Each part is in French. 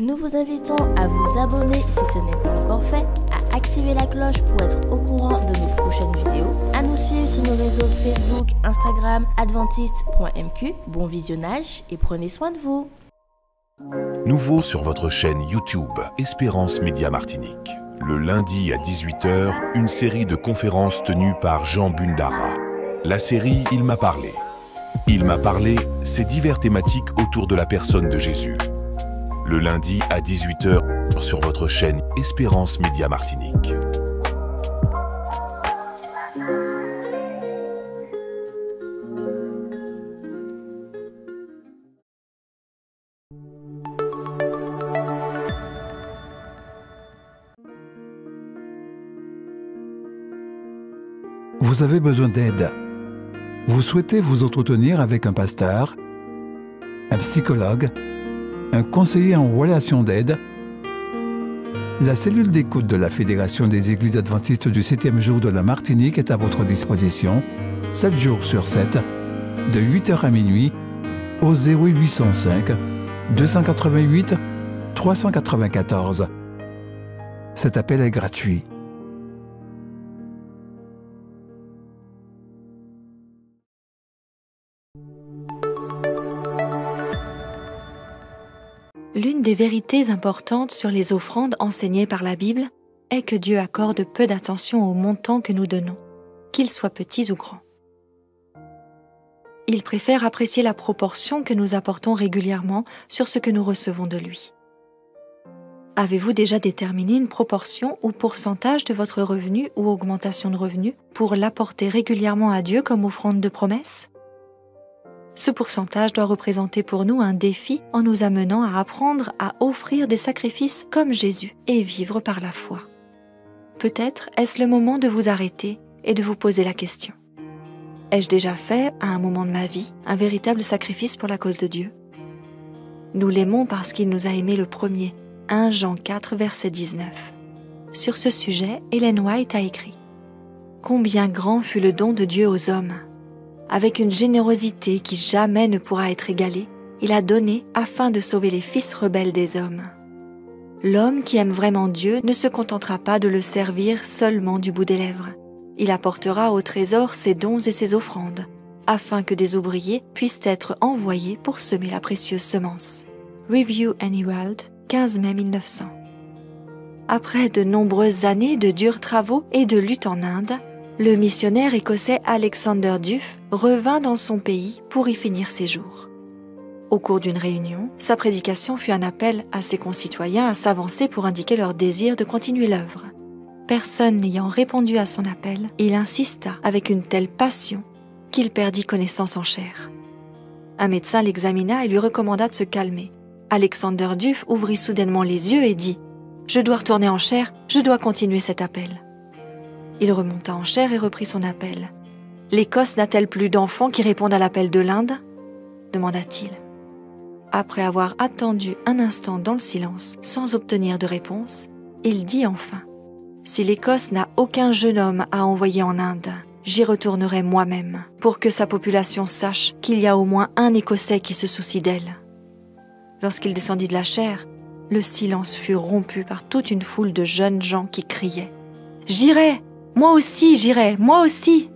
Nous vous invitons à vous abonner si ce n'est pas encore fait, à activer la cloche pour être au courant de nos prochaines vidéos, à nous suivre sur nos réseaux Facebook, Instagram, adventiste.mq. Bon visionnage et prenez soin de vous. Nouveau sur votre chaîne YouTube Espérance Média Martinique. Le lundi à 18 h, une série de conférences tenues par Jean Bundara. La série Il m'a parlé. Il m'a parlé, c'est diverses thématiques autour de la personne de Jésus. Le lundi à 18 h sur votre chaîne Espérance Média Martinique. Vous avez besoin d'aide. Vous souhaitez vous entretenir avec un pasteur, un psychologue, un conseiller en relation d'aide. La cellule d'écoute de la Fédération des Églises adventistes du 7e jour de la Martinique est à votre disposition, 7 jours sur 7, de 8 h à minuit, au 0805 288 394. Cet appel est gratuit. L'une des vérités importantes sur les offrandes enseignées par la Bible est que Dieu accorde peu d'attention aux montants que nous donnons, qu'ils soient petits ou grands. Il préfère apprécier la proportion que nous apportons régulièrement sur ce que nous recevons de lui. Avez-vous déjà déterminé une proportion ou pourcentage de votre revenu ou augmentation de revenu pour l'apporter régulièrement à Dieu comme offrande de promesse ? Ce pourcentage doit représenter pour nous un défi en nous amenant à apprendre à offrir des sacrifices comme Jésus et vivre par la foi. Peut-être est-ce le moment de vous arrêter et de vous poser la question. Ai-je déjà fait, à un moment de ma vie, un véritable sacrifice pour la cause de Dieu ? Nous l'aimons parce qu'il nous a aimés le premier, 1 Jean 4, verset 19. Sur ce sujet, Ellen White a écrit « Combien grand fut le don de Dieu aux hommes ! Avec une générosité qui jamais ne pourra être égalée, il a donné afin de sauver les fils rebelles des hommes. L'homme qui aime vraiment Dieu ne se contentera pas de le servir seulement du bout des lèvres. Il apportera au trésor ses dons et ses offrandes, afin que des ouvriers puissent être envoyés pour semer la précieuse semence. » Review and Herald, 15 mai 1900. Après de nombreuses années de durs travaux et de lutte en Inde, le missionnaire écossais Alexander Duff revint dans son pays pour y finir ses jours. Au cours d'une réunion, sa prédication fut un appel à ses concitoyens à s'avancer pour indiquer leur désir de continuer l'œuvre. Personne n'ayant répondu à son appel, il insista avec une telle passion qu'il perdit connaissance en chair. Un médecin l'examina et lui recommanda de se calmer. Alexander Duff ouvrit soudainement les yeux et dit « Je dois retourner en chair, je dois continuer cet appel. » Il remonta en chair et reprit son appel. « L'Écosse n'a-t-elle plus d'enfants qui répondent à l'appel de l'Inde ?» demanda-t-il. Après avoir attendu un instant dans le silence, sans obtenir de réponse, il dit enfin « Si l'Écosse n'a aucun jeune homme à envoyer en Inde, j'y retournerai moi-même, pour que sa population sache qu'il y a au moins un Écossais qui se soucie d'elle. » Lorsqu'il descendit de la chaire, le silence fut rompu par toute une foule de jeunes gens qui criaient « J'irai ! Moi aussi, j'irai, moi aussi !»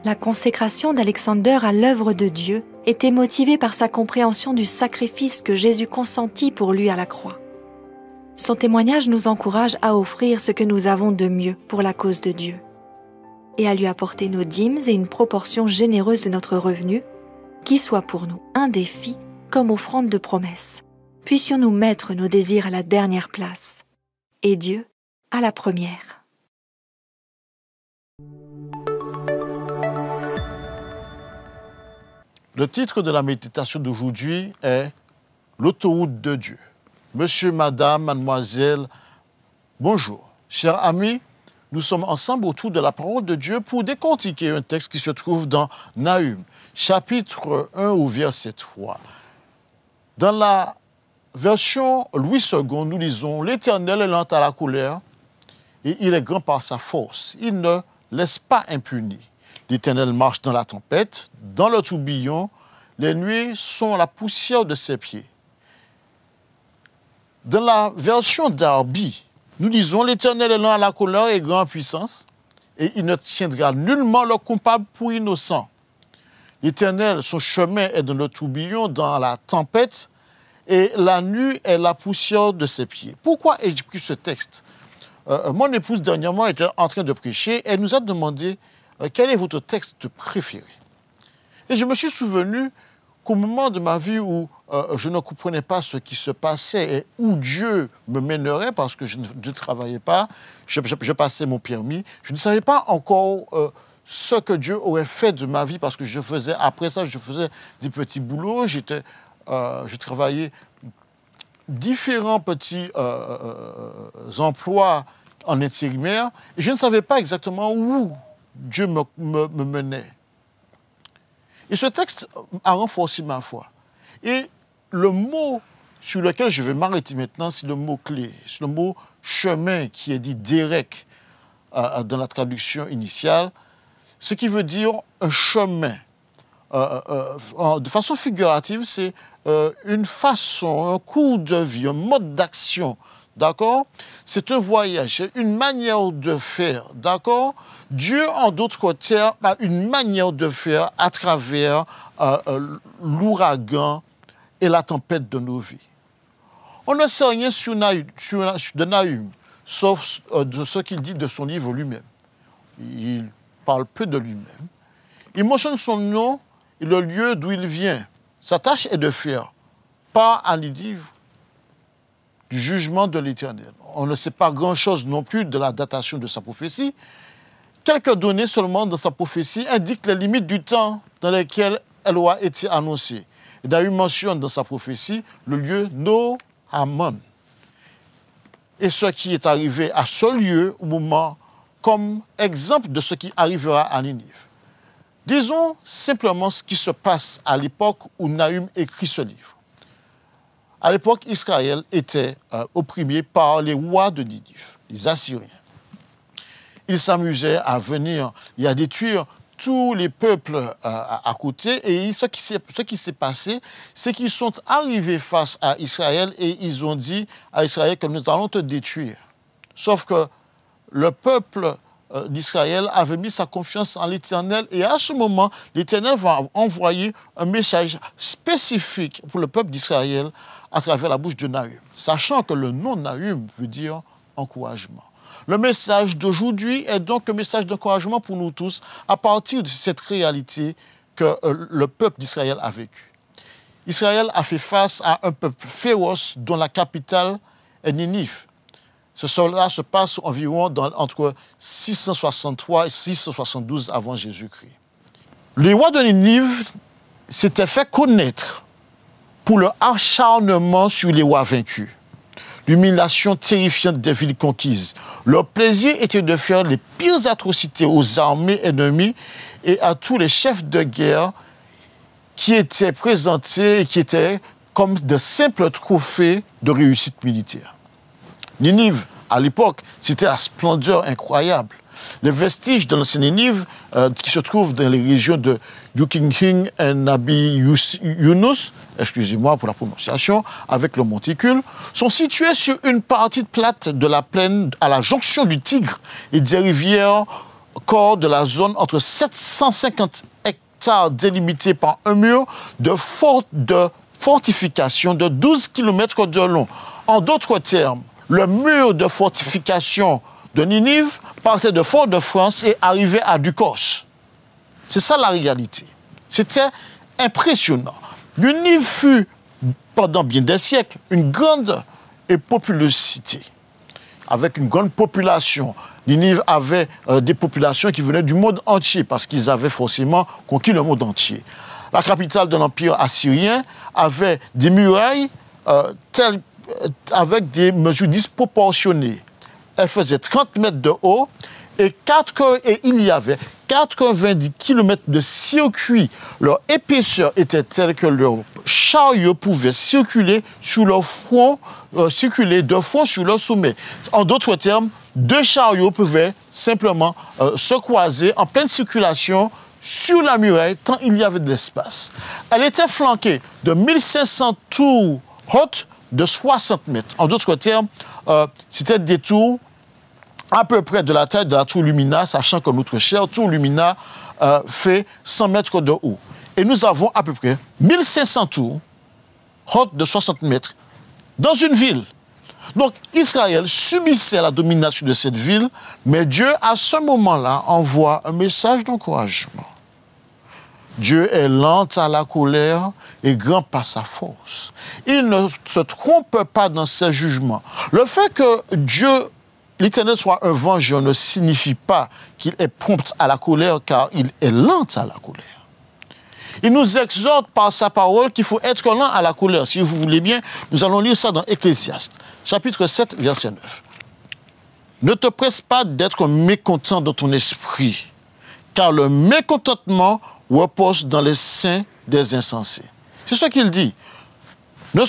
La consécration d'Alexander à l'œuvre de Dieu était motivée par sa compréhension du sacrifice que Jésus consentit pour lui à la croix. Son témoignage nous encourage à offrir ce que nous avons de mieux pour la cause de Dieu et à lui apporter nos dîmes et une proportion généreuse de notre revenu qui soit pour nous un défi comme offrande de promesse. Puissions-nous mettre nos désirs à la dernière place et Dieu à la première. Le titre de la méditation d'aujourd'hui est « L'autoroute de Dieu ». Monsieur, madame, mademoiselle, bonjour. Chers amis, nous sommes ensemble autour de la parole de Dieu pour décortiquer un texte qui se trouve dans Nahum, chapitre 1 au verset 3. Dans la version Louis II, nous lisons « L'Éternel est lent à la colère et il est grand par sa force. Il ne laisse pas impuni. L'Éternel marche dans la tempête, dans le tourbillon, les nuées sont la poussière de ses pieds. Dans la version Darby, nous disons « L'Éternel est lent à la colère et grand en puissance, et il ne tiendra nullement le coupable pour innocent. L'Éternel, son chemin est dans le tourbillon, dans la tempête, et la nuit est la poussière de ses pieds. » Pourquoi ai-je pris ce texte? Mon épouse, dernièrement, était en train de prêcher. Elle nous a demandé quel est votre texte préféré. Et je me suis souvenu qu'au moment de ma vie où je ne comprenais pas ce qui se passait et où Dieu me mènerait, parce que je ne travaillais pas, je passais mon permis, je ne savais pas encore ce que Dieu aurait fait de ma vie, parce que après ça, je faisais des petits boulots, je travaillais différents petits emplois en intérimaire, et je ne savais pas exactement où Dieu me menait. Et ce texte a renforcé ma foi. Et le mot sur lequel je vais m'arrêter maintenant, c'est le mot clé, c'est le mot chemin qui est dit derek dans la traduction initiale, ce qui veut dire un chemin. De façon figurative, c'est une façon, un cours de vie, un mode d'action, d'accord? C'est un voyage, c'est une manière de faire, d'accord? Dieu, en d'autres termes, a une manière de faire à travers l'ouragan et la tempête de nos vies. On ne sait rien de Nahum, sauf de ce qu'il dit de son livre lui-même. Il parle peu de lui-même. Il mentionne son nom et le lieu d'où il vient. Sa tâche est de faire part à Ninive du jugement de l'Éternel. On ne sait pas grand-chose non plus de la datation de sa prophétie. Quelques données seulement dans sa prophétie indiquent les limites du temps dans lesquelles elle aura été annoncée. Et d'ailleurs, il mentionne dans sa prophétie le lieu No-Hamon. Et ce qui est arrivé à ce lieu au moment comme exemple de ce qui arrivera à Ninive. Disons simplement ce qui se passe à l'époque où Nahum écrit ce livre. À l'époque, Israël était opprimé par les rois de Ninive, les Assyriens. Ils s'amusaient à venir et à détruire tous les peuples à côté. Et ce qui s'est passé, c'est qu'ils sont arrivés face à Israël et ils ont dit à Israël que nous allons te détruire. Sauf que le peuple d'Israël avait mis sa confiance en l'Éternel et à ce moment, l'Éternel va envoyer un message spécifique pour le peuple d'Israël à travers la bouche de Nahum, sachant que le nom Nahum veut dire encouragement. Le message d'aujourd'hui est donc un message d'encouragement pour nous tous à partir de cette réalité que le peuple d'Israël a vécue. Israël a fait face à un peuple féroce dont la capitale est Ninive. Cela se passe environ entre 663 et 672 avant Jésus-Christ. Les rois de Ninive s'étaient fait connaître pour leur acharnement sur les rois vaincus, l'humiliation terrifiante des villes conquises. Leur plaisir était de faire les pires atrocités aux armées ennemies et à tous les chefs de guerre qui étaient présentés et qui étaient comme de simples trophées de réussite militaire. Ninive, à l'époque, c'était la splendeur incroyable. Les vestiges de l'ancienne Ninive, qui se trouvent dans les régions de Yukinking et Nabi Yunus, excusez-moi pour la prononciation, avec le monticule, sont situés sur une partie plate de la plaine à la jonction du Tigre et des rivières corps de la zone entre 750 hectares délimités par un mur de fortification de 12 km de long. En d'autres termes, le mur de fortification de Ninive partait de Fort-de-France et arrivait à Ducos. C'est ça la réalité. C'était impressionnant. Ninive fut, pendant bien des siècles, une grande et populeuse cité, avec une grande population. Ninive avait des populations qui venaient du monde entier, parce qu'ils avaient forcément conquis le monde entier. La capitale de l'Empire assyrien avait des murailles avec des mesures disproportionnées. Elle faisait 30 mètres de haut et il y avait 90 km de circuit. Leur épaisseur était telle que leurs chariots pouvaient circuler sur leur front, de front sur leur sommet. En d'autres termes, deux chariots pouvaient simplement se croiser en pleine circulation sur la muraille tant il y avait de l'espace. Elle était flanquée de 1500 tours hautes de 60 mètres. En d'autres termes, c'était des tours à peu près de la taille de la tour Lumina, sachant que notre chère tour Lumina fait 100 mètres de haut. Et nous avons à peu près 1500 tours hautes de 60 mètres dans une ville. Donc Israël subissait la domination de cette ville, mais Dieu, à ce moment-là, envoie un message d'encouragement. Dieu est lent à la colère et grand par sa force. Il ne se trompe pas dans ses jugements. Le fait que Dieu, l'Éternel, soit un vengeur ne signifie pas qu'il est prompt à la colère, car il est lent à la colère. Il nous exhorte par sa parole qu'il faut être lent à la colère. Si vous voulez bien, nous allons lire ça dans Ecclésiaste, chapitre 7, verset 9. Ne te presse pas d'être mécontent dans ton esprit, car le mécontentement repose dans les seins des insensés. C'est ce qu'il dit. Ne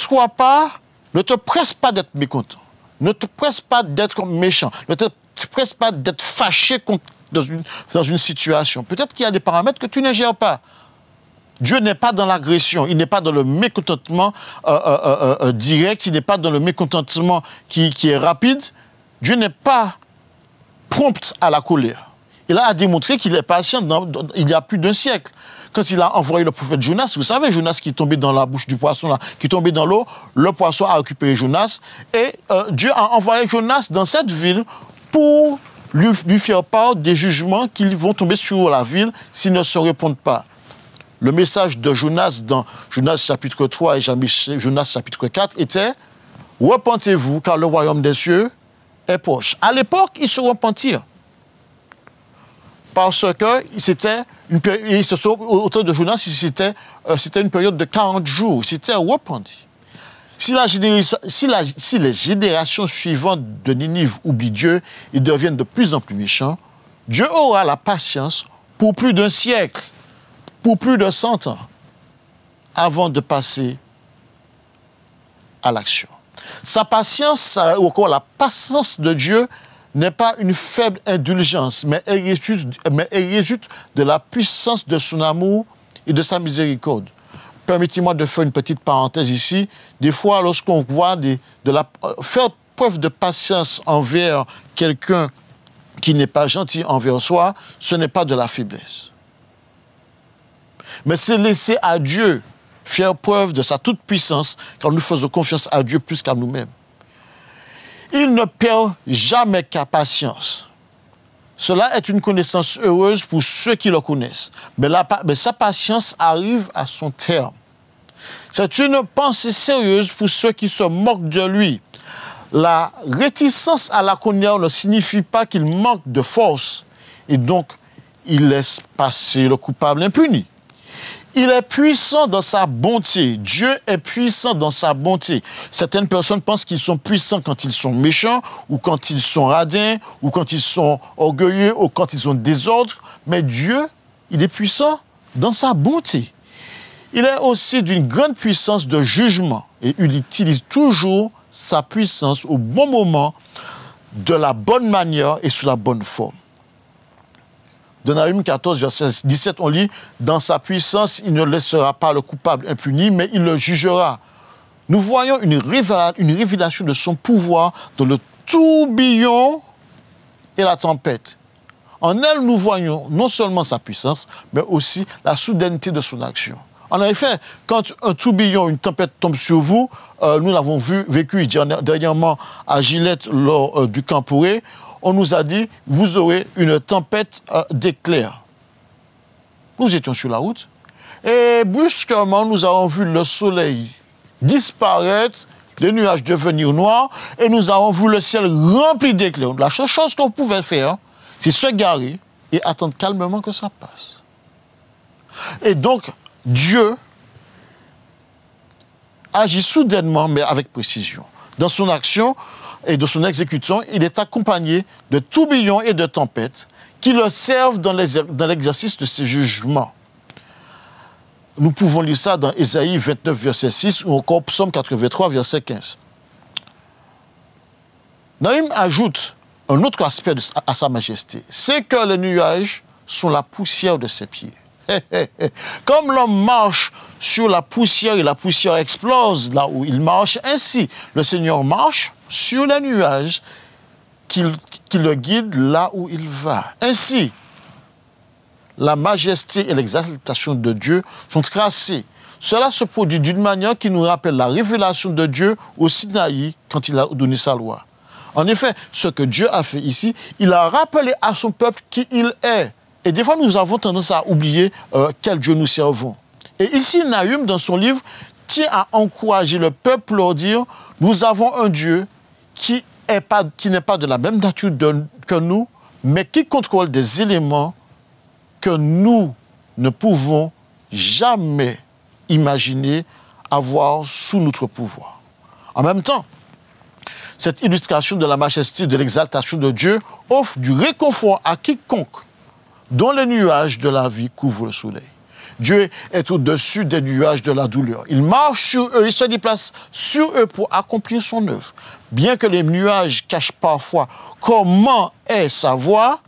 te presse pas d'être mécontent. Ne te presse pas d'être méchant. Ne te presse pas d'être fâché dans une situation. Peut-être qu'il y a des paramètres que tu ne gères pas. Dieu n'est pas dans l'agression, il n'est pas dans le mécontentement direct, il n'est pas dans le mécontentement qui est rapide. Dieu n'est pas prompt à la colère. Il a démontré qu'il est patient il y a plus d'un siècle. Quand il a envoyé le prophète Jonas, vous savez, Jonas qui est tombé dans la bouche du poisson, là, qui est tombé dans l'eau, le poisson a récupéré Jonas, et Dieu a envoyé Jonas dans cette ville pour lui faire part des jugements qui vont tomber sur la ville s'ils ne se répondent pas. Le message de Jonas dans Jonas chapitre 3 et Jonas chapitre 4 était « Repentez-vous, car le royaume des cieux est proche ». À l'époque, ils se repentirent. Parce que c'était autour de Jonas, c'était une période de 40 jours. C'était repenti. Si les générations suivantes de Ninive oublient Dieu, ils deviennent de plus en plus méchants, Dieu aura la patience pour plus d'un siècle, pour plus de 100 ans, avant de passer à l'action. Sa patience, ou encore la patience de Dieu, n'est pas une faible indulgence, mais elle résulte de la puissance de son amour et de sa miséricorde. Permettez-moi de faire une petite parenthèse ici. Des fois, lorsqu'on voit faire preuve de patience envers quelqu'un qui n'est pas gentil envers soi, ce n'est pas de la faiblesse. Mais c'est laisser à Dieu faire preuve de sa toute-puissance quand nous faisons confiance à Dieu plus qu'à nous-mêmes. Il ne perd jamais sa patience. Cela est une connaissance heureuse pour ceux qui le connaissent. Mais sa patience arrive à son terme. C'est une pensée sérieuse pour ceux qui se moquent de lui. La réticence à la colère ne signifie pas qu'il manque de force. Et donc, il laisse passer le coupable impuni. Il est puissant dans sa bonté. Dieu est puissant dans sa bonté. Certaines personnes pensent qu'ils sont puissants quand ils sont méchants, ou quand ils sont radins, ou quand ils sont orgueilleux, ou quand ils ont désordre. Mais Dieu, il est puissant dans sa bonté. Il est aussi d'une grande puissance de jugement. Et il utilise toujours sa puissance au bon moment, de la bonne manière et sous la bonne forme. Dans Nahum 14, verset 17, on lit « Dans sa puissance, il ne laissera pas le coupable impuni, mais il le jugera. » Nous voyons une révélation de son pouvoir dans le tourbillon et la tempête. En elle, nous voyons non seulement sa puissance, mais aussi la soudaineté de son action. En effet, quand un tourbillon, une tempête tombe sur vous, nous l'avons vécu dernièrement à Gillette lors du Camporé, on nous a dit, vous aurez une tempête d'éclairs. Nous étions sur la route et brusquement, nous avons vu le soleil disparaître, les nuages devenir noirs et nous avons vu le ciel rempli d'éclairs. La seule chose qu'on pouvait faire, c'est se garer et attendre calmement que ça passe. Et donc, Dieu agit soudainement, mais avec précision. Dans son action et de son exécution, il est accompagné de tourbillons et de tempêtes qui le servent dans l'exercice de ses jugements. Nous pouvons lire ça dans Ésaïe 29, verset 6, ou encore Psaume 83, verset 15. Nahum ajoute un autre aspect à sa majesté, c'est que les nuages sont la poussière de ses pieds. Comme l'homme marche sur la poussière et la poussière explose là où il marche, ainsi le Seigneur marche sur les nuages qui le guident là où il va. Ainsi, la majesté et l'exaltation de Dieu sont tracées. Cela se produit d'une manière qui nous rappelle la révélation de Dieu au Sinaï quand il a donné sa loi. En effet, ce que Dieu a fait ici, il a rappelé à son peuple qui il est. Et des fois, nous avons tendance à oublier quel Dieu nous servons. Et ici, Nahum, dans son livre, tient à encourager le peuple, leur dire, nous avons un Dieu qui n'est pas de la même nature que nous, mais qui contrôle des éléments que nous ne pouvons jamais imaginer avoir sous notre pouvoir. En même temps, cette illustration de la majesté, de l'exaltation de Dieu offre du réconfort à quiconque dont les nuages de la vie couvrent le soleil. Dieu est au-dessus des nuages de la douleur. Il marche sur eux, il se déplace sur eux pour accomplir son œuvre. Bien que les nuages cachent parfois comment est sa voix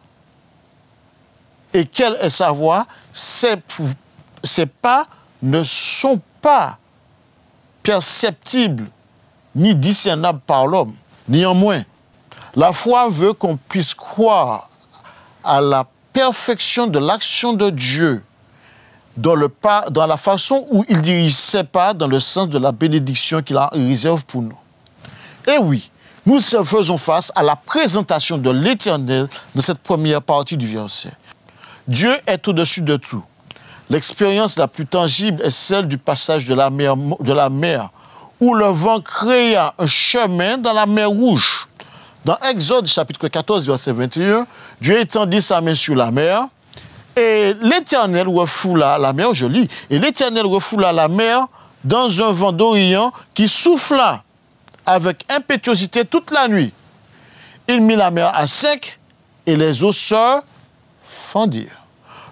et quelle est sa voix, ces pas ne sont pas perceptibles ni discernables par l'homme. Néanmoins, la foi veut qu'on puisse croire à la perfection de l'action de Dieu dans la façon où il dirige ses pas dans le sens de la bénédiction qu'il a réserve pour nous. Et oui, nous faisons face à la présentation de l'Éternel dans cette première partie du verset. Dieu est au-dessus de tout. L'expérience la plus tangible est celle du passage de la mer, où le vent créa un chemin dans la mer Rouge. Dans Exode chapitre 14, verset 21, Dieu étendit sa main sur la mer, et l'Éternel refoula la mer, je lis, et l'Éternel refoula la mer dans un vent d'Orient qui souffla avec impétuosité toute la nuit. Il mit la mer à sec, et les eaux se fendirent.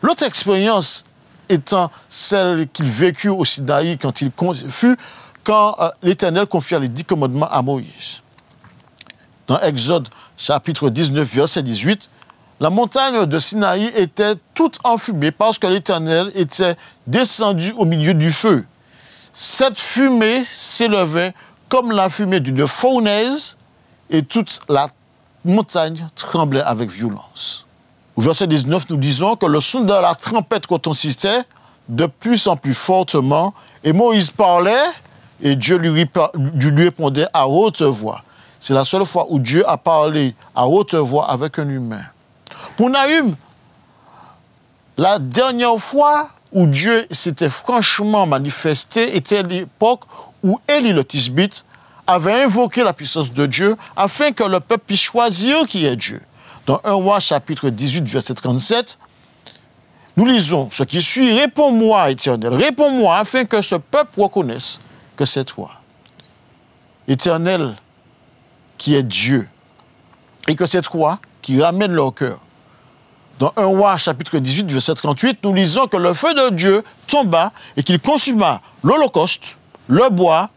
L'autre expérience étant celle qu'il vécut au Sinaï quand l'Éternel confia les 10 commandements à Moïse. Dans Exode chapitre 19, verset 18, la montagne de Sinaï était toute enfumée parce que l'Éternel était descendu au milieu du feu. Cette fumée s'élevait comme la fumée d'une fournaise et toute la montagne tremblait avec violence. Au verset 19, nous disons que le son de la trompette retentissait de plus en plus fortement et Moïse parlait et Dieu lui répondait à haute voix. C'est la seule fois où Dieu a parlé à haute voix avec un humain. Pour Nahum, la dernière fois où Dieu s'était franchement manifesté était l'époque où Élie le Tishbite avait invoqué la puissance de Dieu afin que le peuple puisse choisir qui est Dieu. Dans 1 Roi chapitre 18, verset 37, nous lisons ce qui suit. « Réponds-moi, Éternel, réponds-moi afin que ce peuple reconnaisse que c'est toi. Éternel, qui est Dieu, et que c'est toi qui ramène leur cœur. » Dans 1 Roi chapitre 18, verset 38, nous lisons que le feu de Dieu tomba et qu'il consuma l'holocauste, le bois,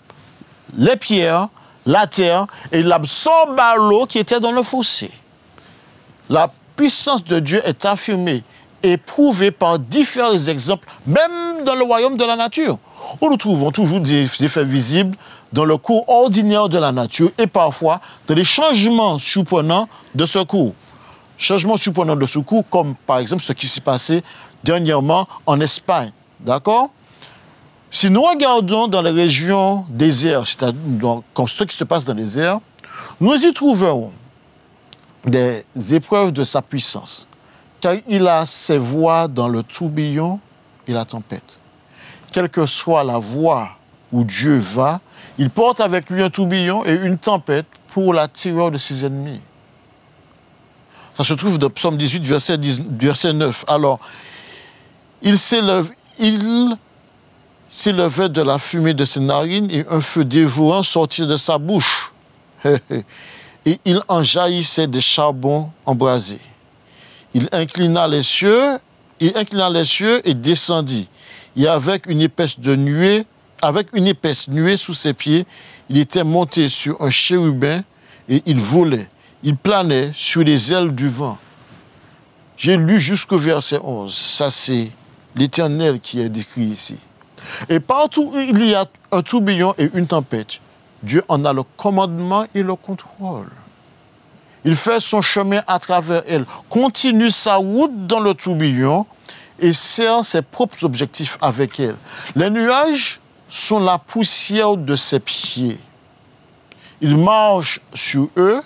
les pierres, la terre, et il absorba l'eau qui était dans le fossé. La puissance de Dieu est affirmée et prouvée par différents exemples, même dans le royaume de la nature, où nous trouvons toujours des effets visibles dans le cours ordinaire de la nature et parfois dans les changements surprenants de ce cours. Changements surprenants de ce cours, comme par exemple ce qui s'est passé dernièrement en Espagne. D'accord? Si nous regardons dans les régions désertes, c'est-à-dire comme ce qui se passe dans les airs, nous y trouverons des épreuves de sa puissance, car il a ses voies dans le tourbillon et la tempête. Quelle que soit la voie où Dieu va, il porte avec lui un tourbillon et une tempête pour la terreur de ses ennemis. Ça se trouve dans Psaume 18, verset 9. Alors, il s'élevait de la fumée de ses narines et un feu dévorant sortit de sa bouche. Et il en jaillissait des charbons embrasés. Il inclina les cieux et descendit. Et avec une épaisse nuée sous ses pieds, il était monté sur un chérubin et il volait. Il planait sur les ailes du vent. J'ai lu jusqu'au verset 11. Ça, c'est l'Éternel qui est décrit ici. Et partout où il y a un tourbillon et une tempête, Dieu en a le commandement et le contrôle. Il fait son chemin à travers elle, continue sa route dans le tourbillon et sert ses propres objectifs avec elle. Les nuages sont la poussière de ses pieds. Il marche sur eux,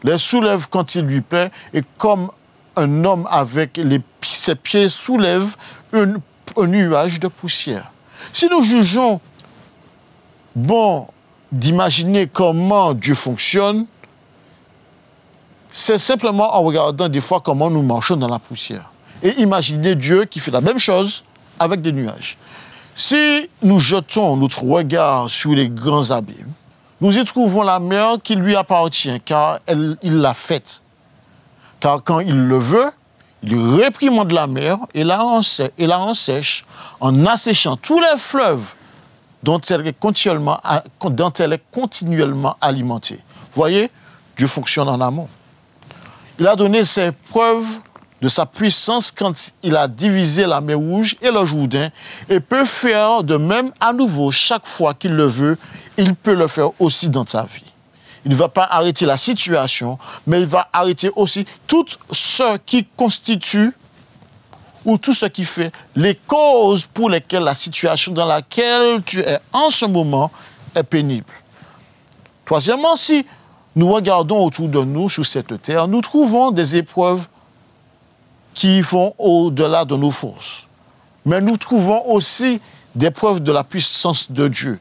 les soulève quand il lui plaît, et comme un homme avec ses pieds soulève un nuage de poussière. Si nous jugeons bon d'imaginer comment Dieu fonctionne, c'est simplement en regardant des fois comment nous marchons dans la poussière. Et imaginer Dieu qui fait la même chose avec des nuages. Si nous jetons notre regard sur les grands abîmes, nous y trouvons la mer qui lui appartient, car il l'a faite. Car quand il le veut, il réprimande la mer et la rend sèche en asséchant tous les fleuves dont elle est continuellement alimentée. Voyez, Dieu fonctionne en amont. Il a donné ses preuves de sa puissance quand il a divisé la mer Rouge et le Jourdain et peut faire de même à nouveau chaque fois qu'il le veut. Il peut le faire aussi dans ta vie. Il ne va pas arrêter la situation, mais il va arrêter aussi tout ce qui constitue ou tout ce qui fait les causes pour lesquelles la situation dans laquelle tu es en ce moment est pénible. Troisièmement, si nous regardons autour de nous sur cette terre, nous trouvons des épreuves qui vont au-delà de nos forces. Mais nous trouvons aussi des preuves de la puissance de Dieu.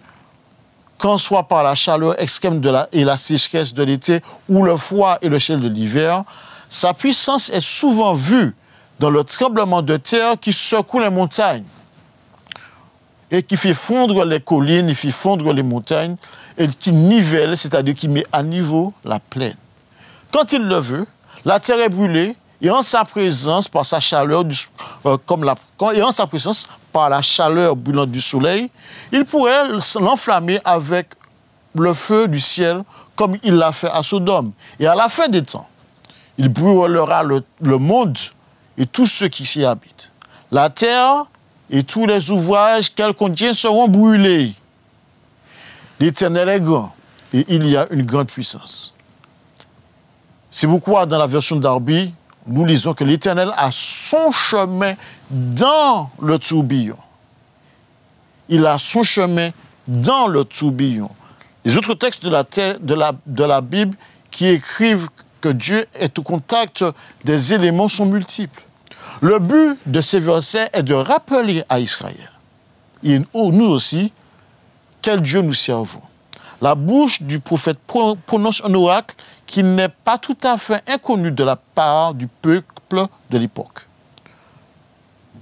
Qu'en soit par la chaleur extrême et la sécheresse de l'été ou le froid et le gel de l'hiver, sa puissance est souvent vue dans le tremblement de terre qui secoue les montagnes et qui fait fondre les collines, il fait fondre les montagnes et qui nivelle, c'est-à-dire qui met à niveau la plaine. Quand il le veut, la terre est brûlée et en sa présence, par sa chaleur, par la chaleur brûlante du soleil, il pourrait l'enflammer avec le feu du ciel comme il l'a fait à Sodome. Et à la fin des temps, il brûlera le monde et tous ceux qui s'y habitent. La terre et tous les ouvrages qu'elle contient seront brûlés. L'Éternel est grand et il y a une grande puissance. C'est pourquoi dans la version d'Arby, nous lisons que l'Éternel a son chemin dans le tourbillon. Il a son chemin dans le tourbillon. Les autres textes de la Bible qui écrivent que Dieu est au contact des éléments sont multiples. Le but de ces versets est de rappeler à Israël, et nous aussi, quel Dieu nous servons. La bouche du prophète prononce un oracle qui n'est pas tout à fait inconnu de la part du peuple de l'époque.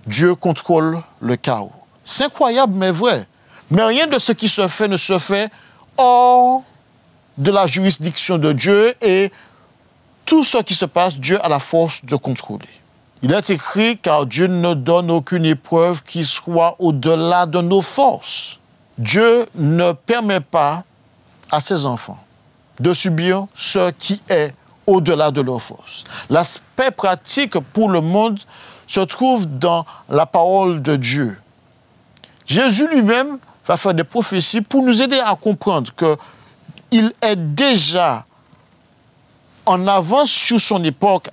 Dieu contrôle le chaos. C'est incroyable, mais vrai. Mais rien de ce qui se fait ne se fait hors de la juridiction de Dieu et tout ce qui se passe, Dieu a la force de contrôler. Il est écrit car Dieu ne donne aucune épreuve qui soit au-delà de nos forces. Dieu ne permet pas à ses enfants de subir ce qui est au-delà de leurs forces. L'aspect pratique pour le monde se trouve dans la parole de Dieu. Jésus lui-même va faire des prophéties pour nous aider à comprendre qu'il est déjà en avance sur son époque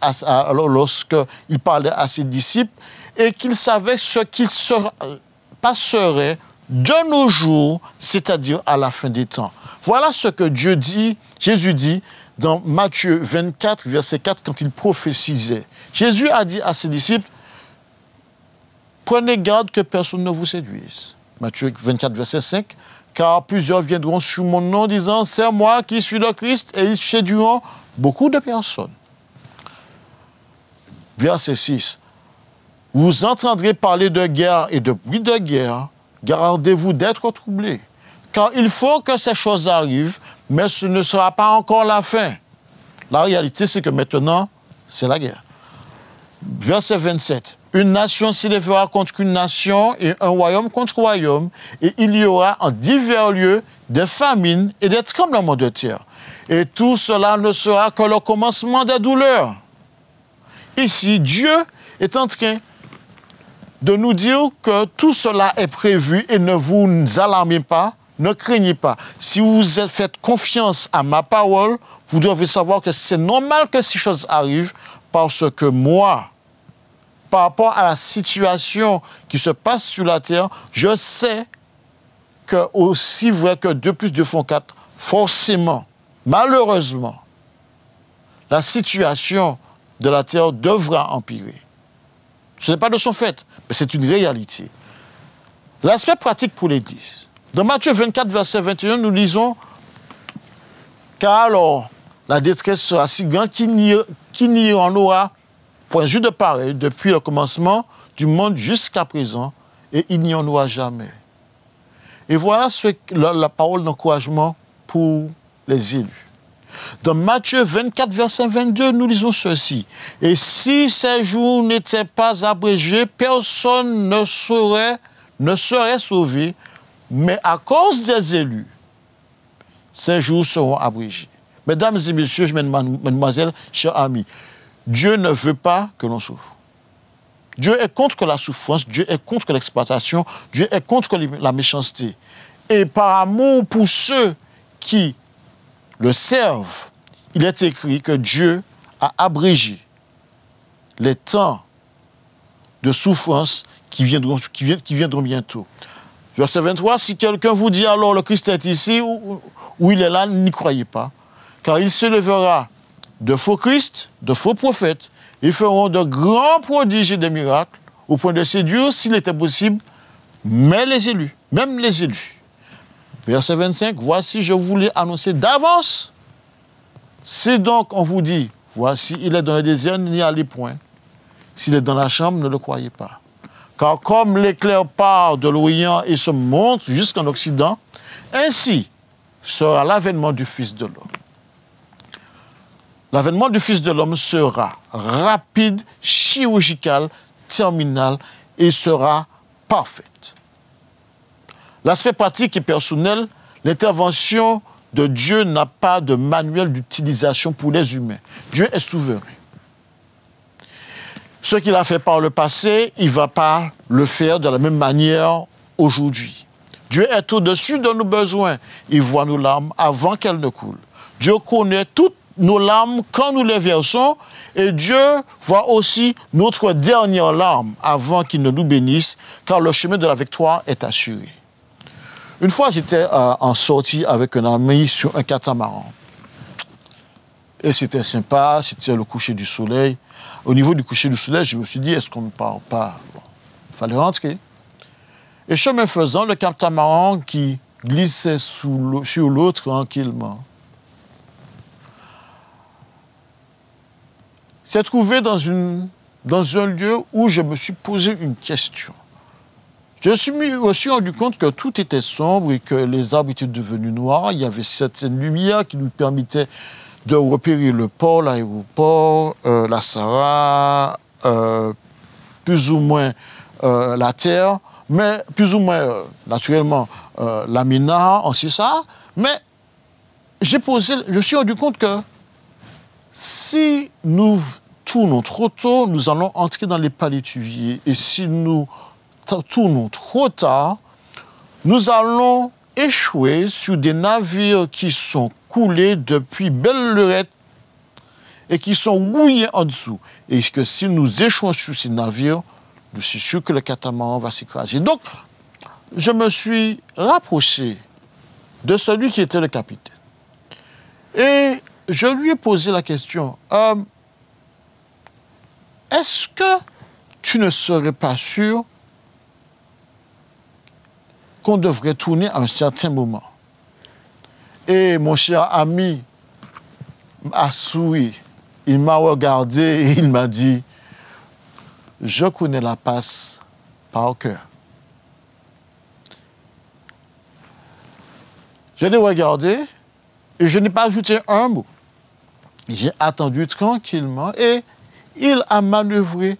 lorsqu'il parlait à ses disciples et qu'il savait ce qui se passerait de nos jours, c'est-à-dire à la fin des temps. Voilà ce que Jésus dit dans Matthieu 24, verset 4, quand il prophétisait. Jésus a dit à ses disciples, « Prenez garde que personne ne vous séduise. » Matthieu 24, verset 5, « Car plusieurs viendront sur mon nom disant, « C'est moi qui suis le Christ » et ils séduiront beaucoup de personnes. Verset 6, « Vous entendrez parler de guerre et de bruit de guerre, gardez-vous d'être troublés. Car il faut que ces choses arrivent, mais ce ne sera pas encore la fin. » La réalité, c'est que maintenant, c'est la guerre. Verset 27. « Une nation s'élèvera contre une nation et un royaume contre royaume, et il y aura en divers lieux des famines et des tremblements de terre. Et tout cela ne sera que le commencement des douleurs. » Ici, Dieu est en train de nous dire que tout cela est prévu et ne vous alarmez pas, ne craignez pas. Si vous faites confiance à ma parole, vous devez savoir que c'est normal que ces choses arrivent parce que moi, par rapport à la situation qui se passe sur la terre, je sais que aussi vrai que 2 plus 2 font 4, forcément, malheureusement, la situation de la terre devra empirer. Ce n'est pas de son fait, mais c'est une réalité. L'aspect pratique pour l'Église. Dans Matthieu 24, verset 21, nous lisons « Car alors la détresse sera si grande qu'il n'y en aura point de pareil depuis le commencement du monde jusqu'à présent, et il n'y en aura jamais. » Et voilà la parole d'encouragement pour les élus. Dans Matthieu 24, verset 22, nous lisons ceci. « Et si ces jours n'étaient pas abrégés, personne ne serait sauvé, mais à cause des élus, ces jours seront abrégés. » Mesdames et messieurs, mesdemoiselles, chers amis, Dieu ne veut pas que l'on souffre. Dieu est contre la souffrance, Dieu est contre l'exploitation, Dieu est contre la méchanceté. Et par amour pour ceux qui le servent, il est écrit que Dieu a abrégé les temps de souffrance qui viendront bientôt. Verset 23, si quelqu'un vous dit alors le Christ est ici ou il est là, n'y croyez pas, car il se lèvera de faux Christ, de faux prophètes, ils feront de grands prodiges et des miracles, au point de séduire, s'il était possible, mais les élus, même les élus. Verset 25, voici, je vous l'ai annoncé d'avance. Si donc on vous dit, voici, il est dans le désert, n'y allez point. S'il est dans la chambre, ne le croyez pas. Car comme l'éclair part de l'Orient et se monte jusqu'en Occident, ainsi sera l'avènement du Fils de l'homme. L'avènement du Fils de l'homme sera rapide, chirurgical, terminal et sera parfaite. L'aspect pratique et personnel, l'intervention de Dieu n'a pas de manuel d'utilisation pour les humains. Dieu est souverain. Ce qu'il a fait par le passé, il ne va pas le faire de la même manière aujourd'hui. Dieu est au-dessus de nos besoins. Il voit nos larmes avant qu'elles ne coulent. Dieu connaît toutes nos larmes quand nous les versons et Dieu voit aussi notre dernière larme avant qu'il ne nous bénisse, car le chemin de la victoire est assuré. Une fois, j'étais en sortie avec un ami sur un catamaran. Et c'était sympa, c'était le coucher du soleil. Au niveau du coucher du soleil, je me suis dit, est-ce qu'on ne part pas? Bon, il fallait rentrer. Et chemin faisant, le catamaran qui glissait sur l'eau tranquillement s'est trouvé dans un lieu où je me suis posé une question. Je me suis rendu compte que tout était sombre et que les arbres étaient devenus noirs. Il y avait certaines lumières qui nous permettaient de repérer le port, l'aéroport, la Sahara, plus ou moins la Terre, mais plus ou moins, naturellement, la Mina, en ça. Mais je me suis rendu compte que si nous tournons trop tôt, nous allons entrer dans les palétuviers. Et si nous tournons trop tard, nous allons échouer sur des navires qui sont coulés depuis belle lurette et qui sont mouillés en dessous. Et que si nous échouons sur ces navires, je suis sûr que le catamaran va s'écraser. Donc, je me suis rapproché de celui qui était le capitaine. Et je lui ai posé la question, est-ce que tu ne serais pas sûr qu'on devrait tourner à un certain moment? Et mon cher ami a souri, il m'a regardé et il m'a dit, je connais la passe par cœur. Je l'ai regardé et je n'ai pas ajouté un mot. J'ai attendu tranquillement et il a manœuvré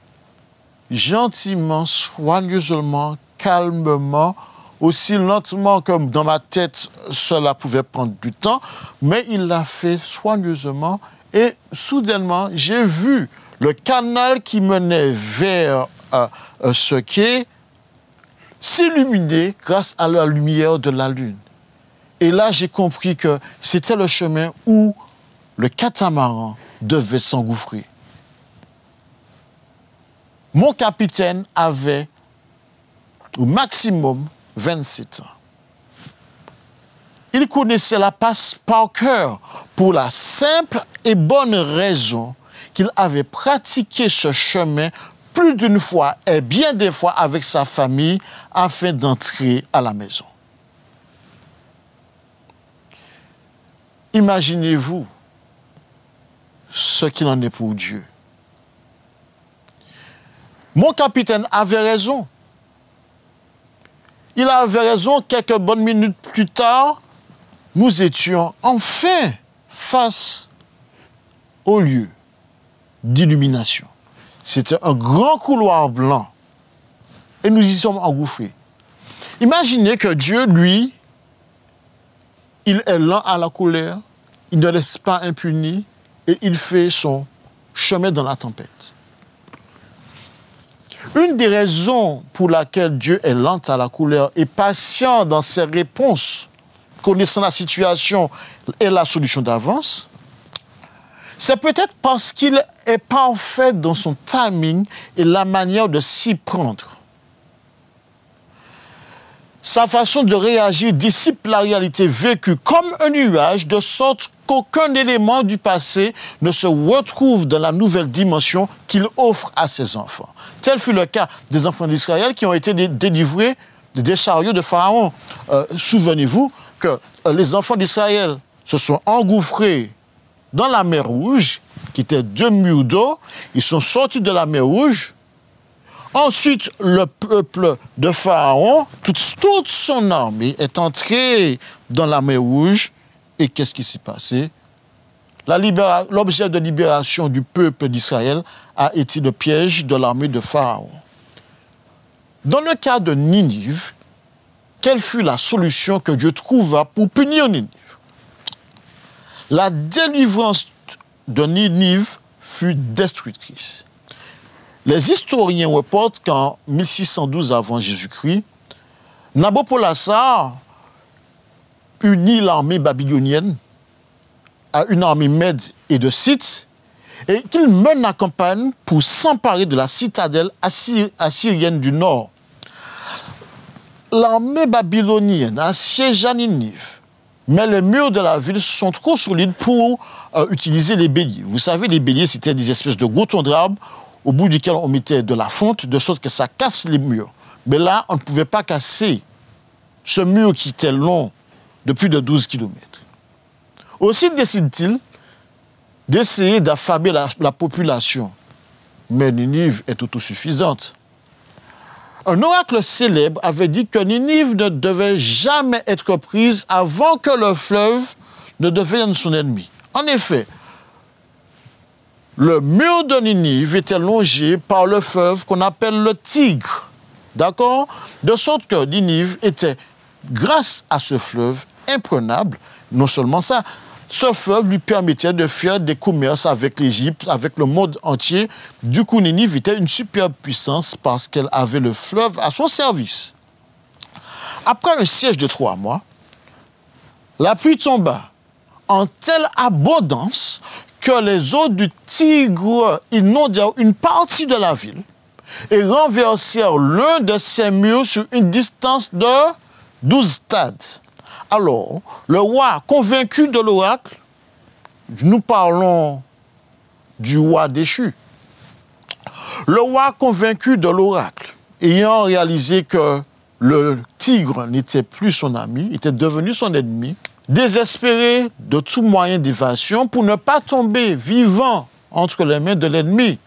gentiment, soigneusement, calmement, aussi lentement que dans ma tête, cela pouvait prendre du temps, mais il l'a fait soigneusement et soudainement, j'ai vu le canal qui menait vers ce quai s'illuminer grâce à la lumière de la lune. Et là, j'ai compris que c'était le chemin où le catamaran devait s'engouffrer. Mon capitaine avait au maximum 27 ans. Il connaissait la passe par cœur pour la simple et bonne raison qu'il avait pratiqué ce chemin plus d'une fois et bien des fois avec sa famille afin d'entrer à la maison. Imaginez-vous ce qu'il en est pour Dieu. Mon capitaine avait raison. Il avait raison, quelques bonnes minutes plus tard, nous étions enfin face au lieu d'illumination. C'était un grand couloir blanc et nous y sommes engouffrés. Imaginez que Dieu, lui, il est lent à la colère, il ne laisse pas impuni et il fait son chemin dans la tempête. Une des raisons pour laquelle Dieu est lent à la colère et patient dans ses réponses, connaissant la situation et la solution d'avance, c'est peut-être parce qu'il est parfait dans son timing et la manière de s'y prendre. Sa façon de réagir dissipe la réalité vécue comme un nuage, de sorte qu'aucun élément du passé ne se retrouve dans la nouvelle dimension qu'il offre à ses enfants. Tel fut le cas des enfants d'Israël qui ont été délivrés des chariots de Pharaon. Souvenez-vous que les enfants d'Israël se sont engouffrés dans la mer Rouge, qui était 2 murs d'eau. Ils sont sortis de la mer Rouge. Ensuite, le peuple de Pharaon, toute son armée est entrée dans la mer Rouge. Et qu'est-ce qui s'est passé? L'objet de libération du peuple d'Israël a été le piège de l'armée de Pharaon. Dans le cas de Ninive, quelle fut la solution que Dieu trouva pour punir Ninive? La délivrance de Ninive fut destructrice. Les historiens reportent qu'en 1612 avant Jésus-Christ, Nabopolassar unit l'armée babylonienne à une armée mède et de Scythe et qu'il mène la campagne pour s'emparer de la citadelle assyrienne du nord. L'armée babylonienne assiégea Ninive, mais les murs de la ville sont trop solides pour utiliser les béliers. Vous savez, les béliers, c'était des espèces de gros troncs d'arbres au bout duquel on mettait de la fonte, de sorte que ça casse les murs. Mais là, on ne pouvait pas casser ce mur qui était long de plus de 12 kilomètres. Aussi décide-t-il d'essayer d'affamer la population. Mais Ninive est autosuffisante. Un oracle célèbre avait dit que Ninive ne devait jamais être prise avant que le fleuve ne devienne son ennemi. En effet, le mur de Ninive était longé par le fleuve qu'on appelle le Tigre. D'accord? De sorte que Ninive était, grâce à ce fleuve, imprenable. Non seulement ça, ce fleuve lui permettait de faire des commerces avec l'Égypte, avec le monde entier. Du coup, Ninive était une superbe puissance parce qu'elle avait le fleuve à son service. Après un siège de 3 mois, la pluie tomba en telle abondance que les eaux du Tigre inondèrent une partie de la ville et renversèrent l'un de ses murs sur une distance de 12 stades. Alors, le roi, convaincu de l'oracle, nous parlons du roi déchu. Le roi, convaincu de l'oracle, ayant réalisé que le tigre n'était plus son ami, était devenu son ennemi, désespéré de tout moyen d'évasion pour ne pas tomber vivant entre les mains de l'ennemi,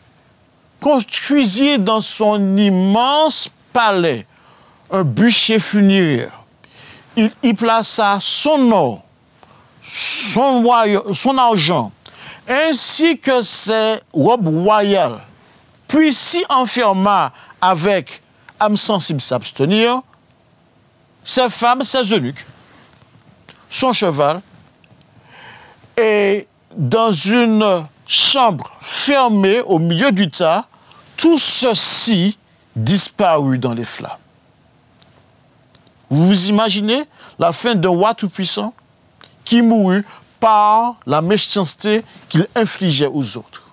construisit dans son immense palais un bûcher funéraire. Il y plaça son or, son argent, ainsi que ses robes royales, puis s'y enferma avec âme sensible s'abstenir, ses femmes, ses eunuques, son cheval, et dans une chambre fermée au milieu du tas, tout ceci disparu dans les flammes. Vous vous imaginez la fin d'un roi tout-puissant qui mourut par la méchanceté qu'il infligeait aux autres.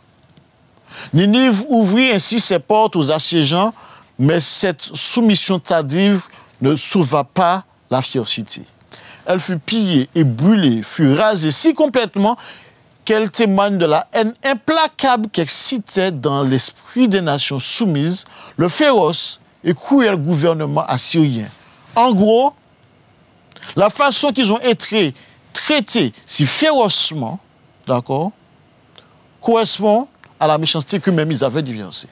Ninive ouvrit ainsi ses portes aux assiégeants, mais cette soumission tardive ne sauva pas la fière cité. Elle fut pillée et brûlée, fut rasée si complètement qu'elle témoigne de la haine implacable qu'excitait dans l'esprit des nations soumises le féroce et cruel gouvernement assyrien. En gros, la façon qu'ils ont été traités si férocement, d'accord, correspond à la méchanceté qu'eux-mêmes ils avaient déversée.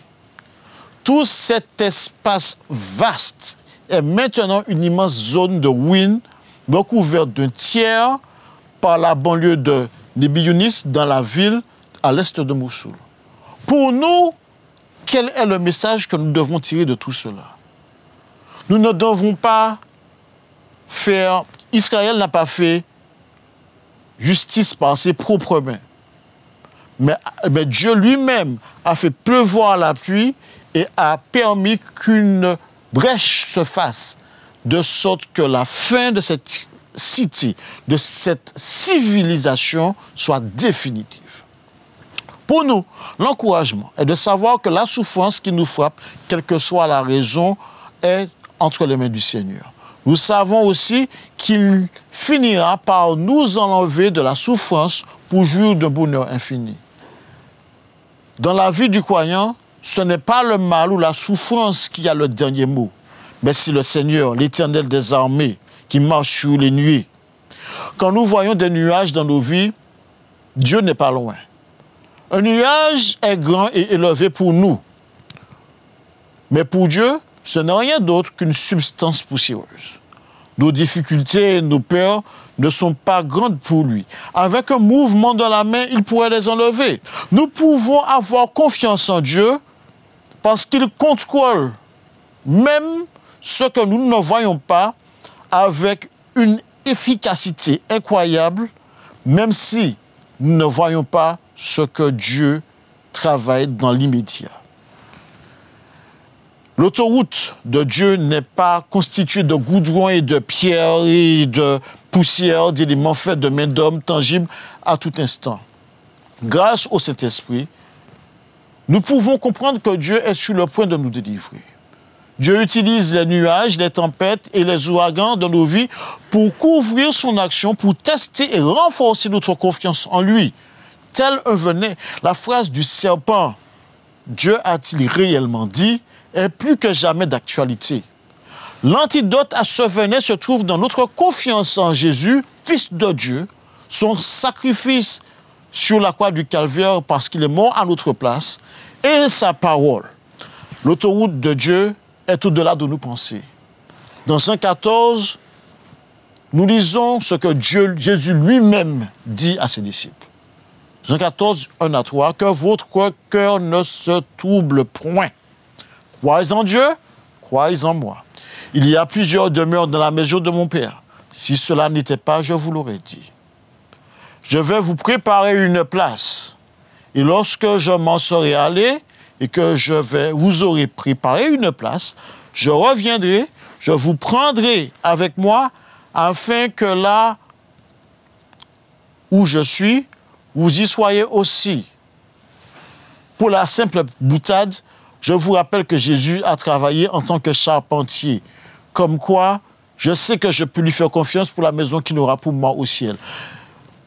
Tout cet espace vaste est maintenant une immense zone de ruines recouverte d'un tiers par la banlieue de Nebi Younis dans la ville à l'est de Mossoul. Pour nous, quel est le message que nous devons tirer de tout cela? Nous ne devons pas faire... Israël n'a pas fait justice par ses propres mains. Mais Dieu lui-même a fait pleuvoir la pluie et a permis qu'une brèche se fasse, de sorte que la fin de cette cité, de cette civilisation soit définitive. Pour nous, l'encouragement est de savoir que la souffrance qui nous frappe, quelle que soit la raison, est entre les mains du Seigneur. Nous savons aussi qu'il finira par nous enlever de la souffrance pour jouir d'un bonheur infini. Dans la vie du croyant, ce n'est pas le mal ou la souffrance qui a le dernier mot, mais c'est le Seigneur, l'Éternel des armées, qui marche sur les nuées. Quand nous voyons des nuages dans nos vies, Dieu n'est pas loin. Un nuage est grand et élevé pour nous. Mais pour Dieu, ce n'est rien d'autre qu'une substance poussiéreuse. Nos difficultés et nos peurs ne sont pas grandes pour lui. Avec un mouvement de la main, il pourrait les enlever. Nous pouvons avoir confiance en Dieu parce qu'il contrôle même ce que nous ne voyons pas avec une efficacité incroyable, même si nous ne voyons pas ce que Dieu travaille dans l'immédiat. L'autoroute de Dieu n'est pas constituée de goudron et de pierres et de poussière, d'éléments faits de main d'homme tangibles à tout instant. Grâce au Saint-Esprit, nous pouvons comprendre que Dieu est sur le point de nous délivrer. Dieu utilise les nuages, les tempêtes et les ouragans dans nos vies pour couvrir son action, pour tester et renforcer notre confiance en lui. Tel un venin, la phrase du serpent « Dieu a-t-il réellement dit ?» est plus que jamais d'actualité. L'antidote à ce venin se trouve dans notre confiance en Jésus, Fils de Dieu, son sacrifice sur la croix du Calvaire parce qu'il est mort à notre place, et sa parole. L'autoroute de Dieu est au-delà de nos pensées. Dans Jean 14, nous lisons ce que Jésus lui-même dit à ses disciples. Jean 14, 1 à 3, que votre cœur ne se trouble point. Croyez en Dieu, croyez en moi. Il y a plusieurs demeures dans la maison de mon Père. Si cela n'était pas, je vous l'aurais dit. Je vais vous préparer une place. Et lorsque je m'en serai allé et que vous aurez préparé une place, je reviendrai, je vous prendrai avec moi afin que là où je suis, vous y soyez aussi. Pour la simple boutade, je vous rappelle que Jésus a travaillé en tant que charpentier. Comme quoi, je sais que je peux lui faire confiance pour la maison qu'il aura pour moi au ciel.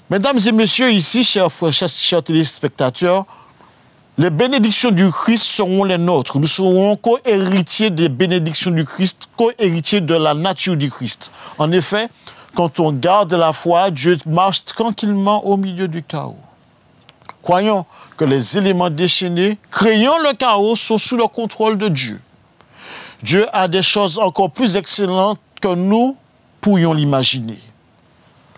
Mesdames et messieurs, ici, chers téléspectateurs, les bénédictions du Christ seront les nôtres. Nous serons co-héritiers des bénédictions du Christ, co-héritiers de la nature du Christ. En effet, quand on garde la foi, Dieu marche tranquillement au milieu du chaos. Croyons que les éléments déchaînés, créant le chaos, sont sous le contrôle de Dieu. Dieu a des choses encore plus excellentes que nous pourrions l'imaginer.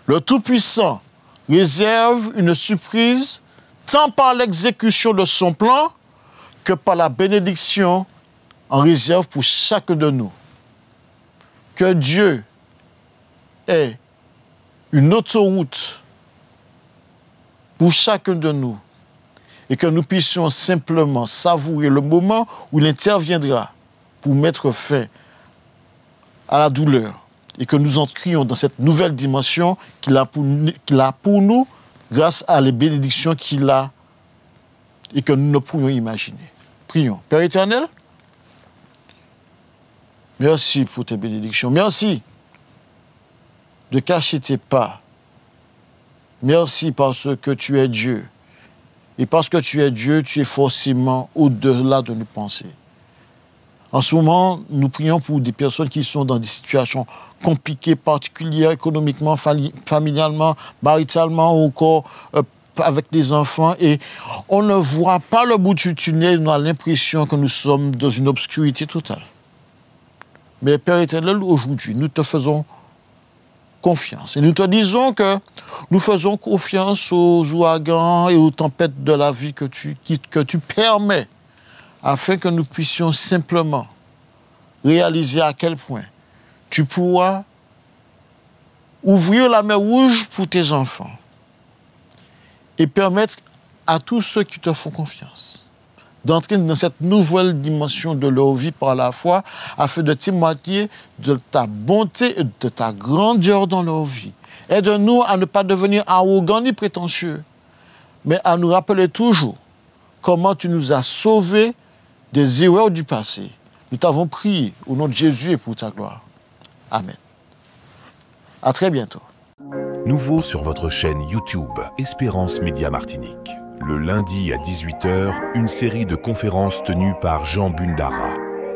Le Tout-Puissant réserve une surprise tant par l'exécution de son plan que par la bénédiction en réserve pour chacun de nous. Que Dieu ait une autoroute pour chacun de nous et que nous puissions simplement savourer le moment où il interviendra pour mettre fin à la douleur et que nous entrions dans cette nouvelle dimension qu'il a pour nous grâce à les bénédictions qu'il a et que nous ne pourrions imaginer. Prions. Père éternel, merci pour tes bénédictions. Merci de cacher tes pas. Merci parce que tu es Dieu. Et parce que tu es Dieu, tu es forcément au-delà de nos pensées. En ce moment, nous prions pour des personnes qui sont dans des situations compliquées, particulières, économiquement, familialement, maritalement, ou encore avec des enfants. Et on ne voit pas le bout du tunnel, on a l'impression que nous sommes dans une obscurité totale. Mais Père éternel, aujourd'hui, nous te faisons confiance. Et nous te disons que nous faisons confiance aux ouragans et aux tempêtes de la vie que tu permets, afin que nous puissions simplement réaliser à quel point tu pourras ouvrir la mer rouge pour tes enfants et permettre à tous ceux qui te font confiance d'entrer dans cette nouvelle dimension de leur vie par la foi, afin de témoigner de ta bonté et de ta grandeur dans leur vie. Aide-nous à ne pas devenir arrogants ni prétentieux, mais à nous rappeler toujours comment tu nous as sauvés des erreurs du passé. Nous t'avons prié au nom de Jésus et pour ta gloire. Amen. À très bientôt. Nouveau sur votre chaîne YouTube Espérance Média Martinique. Le lundi à 18h, une série de conférences tenues par Jean Bundara.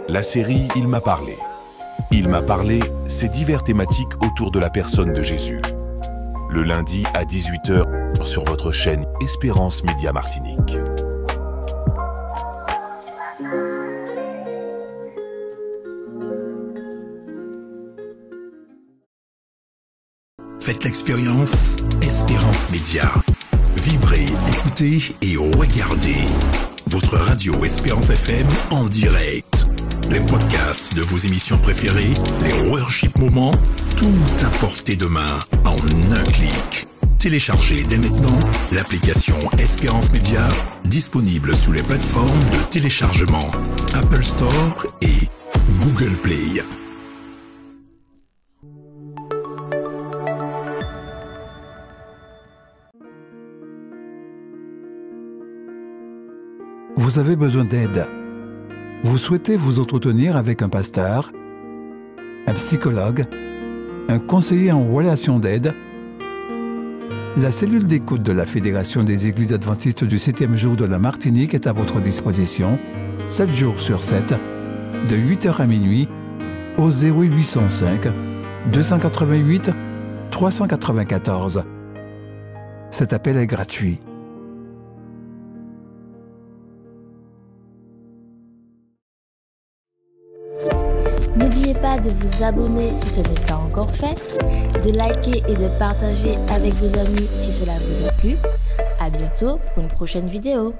La série Il m'a parlé. Il m'a parlé, c'est diverses thématiques autour de la personne de Jésus. Le lundi à 18h sur votre chaîne Espérance Média Martinique. Faites l'expérience Espérance Média. Vibrez, écoutez et regardez votre radio Espérance FM en direct. Les podcasts de vos émissions préférées, les worship moments, tout à portée de main en un clic. Téléchargez dès maintenant l'application Espérance Média, disponible sous les plateformes de téléchargement Apple Store et Google Play. Vous avez besoin d'aide. Vous souhaitez vous entretenir avec un pasteur, un psychologue, un conseiller en relation d'aide. La cellule d'écoute de la Fédération des Églises adventistes du 7e jour de la Martinique est à votre disposition, 7 jours sur 7, de 8h à minuit, au 0805 288 394. Cet appel est gratuit. N'oubliez pas de vous abonner si ce n'est pas encore fait, de liker et de partager avec vos amis si cela vous a plu. À bientôt pour une prochaine vidéo.